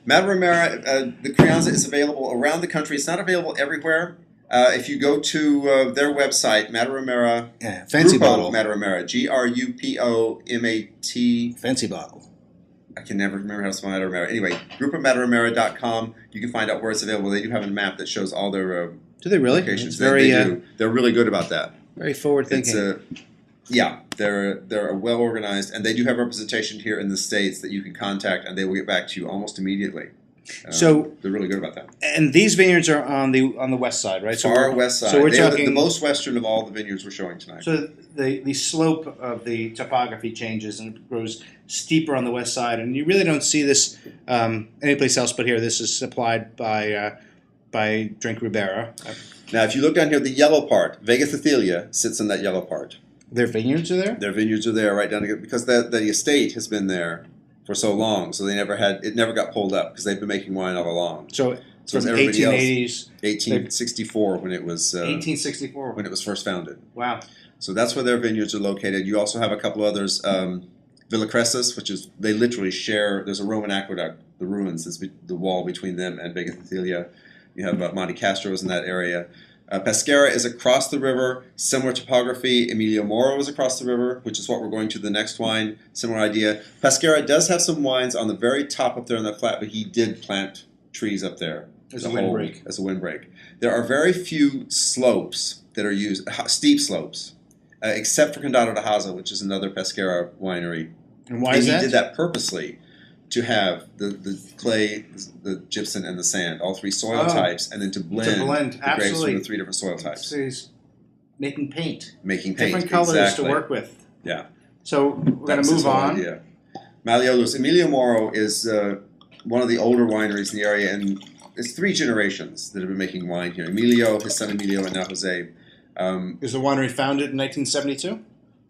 Madeira, the Crianza is available around the country. It's not available everywhere. If you go to their website, Madeira, fancy Grupo bottle. Madeira, GRUPOMAT. Fancy bottle. I can never remember how to spell Madeira. Anyway, grupomadeira.com. You can find out where it's available. They do have a map that shows all their do they really? locations. Very, they do. They're really good about that. Very forward thinking. Yeah, they're well organized, and they do have representation here in the States that you can contact, and they will get back to you almost immediately. So they're really good about that. And these vineyards are on the west side, right? Far west side. So we're They're talking the most western of all the vineyards we're showing tonight. So the slope of the topography changes and it grows steeper on the west side, and you really don't see this anyplace else but here. This is supplied by Drink Ribera. Now, if you look down here, the yellow part, Vega Cecilia sits in that yellow part. Their vineyards are there? Their vineyards are there right down here because the estate has been there for so long, so it never got pulled up because they've been making wine all along. So from everybody 1880s, 1864 when it was 1864 when it was first founded. Wow! So that's where their vineyards are located. You also have a couple others, Villa Cresces, which is they literally share. There's a Roman aqueduct, the ruins, is the wall between them and Vega Cecilia. You have Monte Castro is in that area. Pesquera is across the river, similar topography. Emilio Moro is across the river, which is what we're going to the next wine. Similar idea. Pesquera does have some wines on the very top up there in the flat, but he did plant trees up there. As a windbreak. As a windbreak. There are very few slopes that are used, steep slopes, except for Condado de Haza, which is another Pesquera winery. And why is that? He did that purposely to have the clay, the gypsum, and the sand, all three soil types, and then to blend the grapes from the three different soil types. So he's making paint. Different colors to work with. Yeah. So we're going to move on. Idea. Malleolus. Emilio Moro is one of the older wineries in the area, and it's 3 generations that have been making wine here. Emilio, his son Emilio, and now Jose. Is the winery founded in 1972?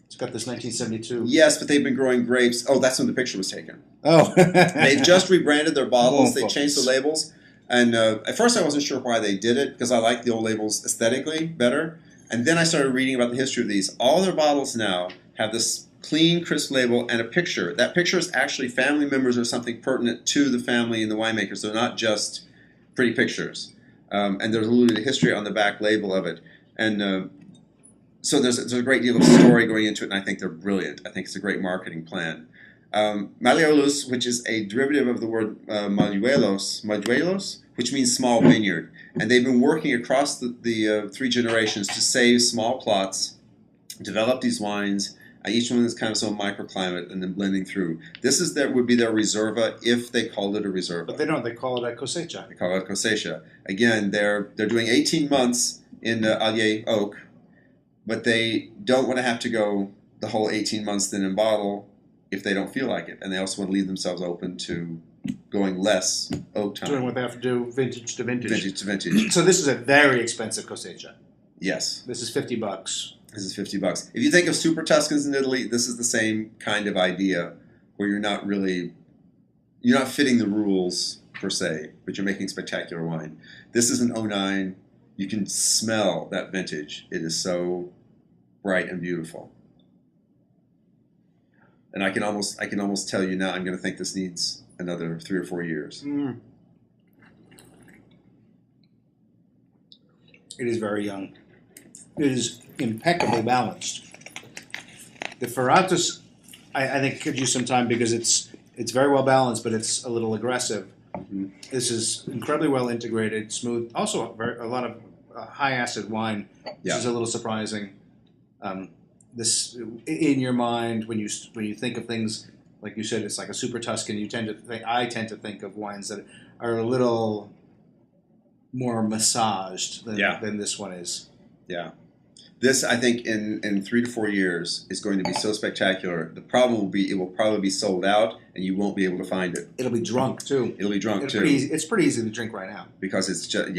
It's got this 1972. Yes, but they've been growing grapes. Oh, that's when the picture was taken. Oh. They've just rebranded their bottles. They changed the labels. And at first I wasn't sure why they did it, because I like the old labels aesthetically better. And then I started reading about the history of these. All their bottles now have this clean, crisp label and a picture. That picture is actually family members or something pertinent to the family and the winemakers. They're not just pretty pictures. And there's a little bit of history on the back label of it. And so there's a great deal of story going into it, and I think they're brilliant. I think it's a great marketing plan. Malleolus, which is a derivative of the word maduelos, which means small vineyard. And they've been working across the 3 generations to save small plots, develop these wines. Each one is kind of some microclimate, and then blending through. This would be their reserva if they called it a reserva. But they don't. They call it a cosecha. They call it cosecha. Again, they're doing 18 months in Allier oak, but they don't want to have to go the whole 18 months then in bottle if they don't feel like it. And they also want to leave themselves open to going less oak time. Doing what they have to do, vintage to vintage. Vintage to vintage. So this is a very expensive cosecha. Yes. This is $50. This is $50. If you think of Super Tuscans in Italy, this is the same kind of idea where you're not fitting the rules per se, but you're making spectacular wine. This is an 09. You can smell that vintage. It is so bright and beautiful. And I can almost tell you now, I'm going to think this needs another 3 or 4 years. Mm. It is very young. It is impeccably balanced. The Ferratus, I think, could use some time because it's very well balanced, but it's a little aggressive. Mm-hmm. This is incredibly well integrated, smooth. Also, a lot of high acid wine, which is a little surprising. This in your mind when you think of things like you said, it's like a Super Tuscan. I tend to think of wines that are a little more massaged than this one is. Yeah. This, I think, in 3 to 4 years is going to be so spectacular. The problem will be it will probably be sold out, and you won't be able to find it. It'll be drunk, too. It's pretty easy to drink right now. Because it's just,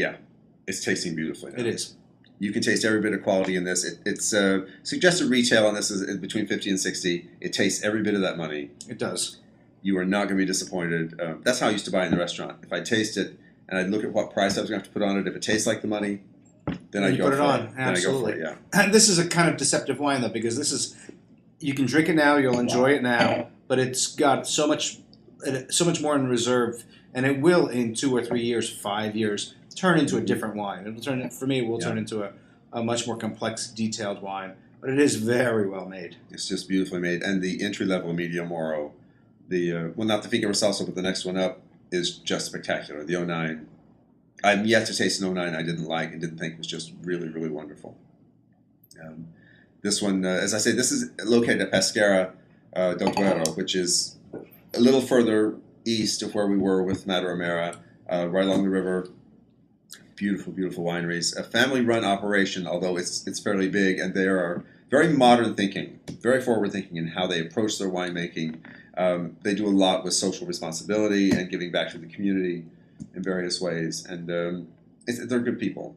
it's tasting beautifully now. It is. You can taste every bit of quality in this. It's suggested retail on this is between 50 and 60. It tastes every bit of that money. It does. You are not going to be disappointed. That's how I used to buy in the restaurant. If I taste it, and I'd look at what price I was going to have to put on it, if it tastes like the money, then I go for it. Absolutely. Then I go for it, yeah. And this is a kind of deceptive wine, though, because you can drink it now, you'll enjoy it now, but it's got so much more in reserve and it will in 2 or 3 years, 5 years, turn into a different wine. It'll turn for me. It will turn into a much more complex, detailed wine. But it is very well made. It's just beautifully made, and the entry level Medio Moro, not the Finca Rosasso, but the next one up is just spectacular. The 09. I'm yet to taste an 09 I didn't like and didn't think was just really, really wonderful. This one, as I say, this is located at Pescara del Duero, which is a little further east of where we were with Madeira, right along the river. Beautiful, beautiful wineries. A family-run operation, although it's fairly big, and they are very modern thinking, very forward thinking in how they approach their winemaking. They do a lot with social responsibility and giving back to the community in various ways, and they're good people.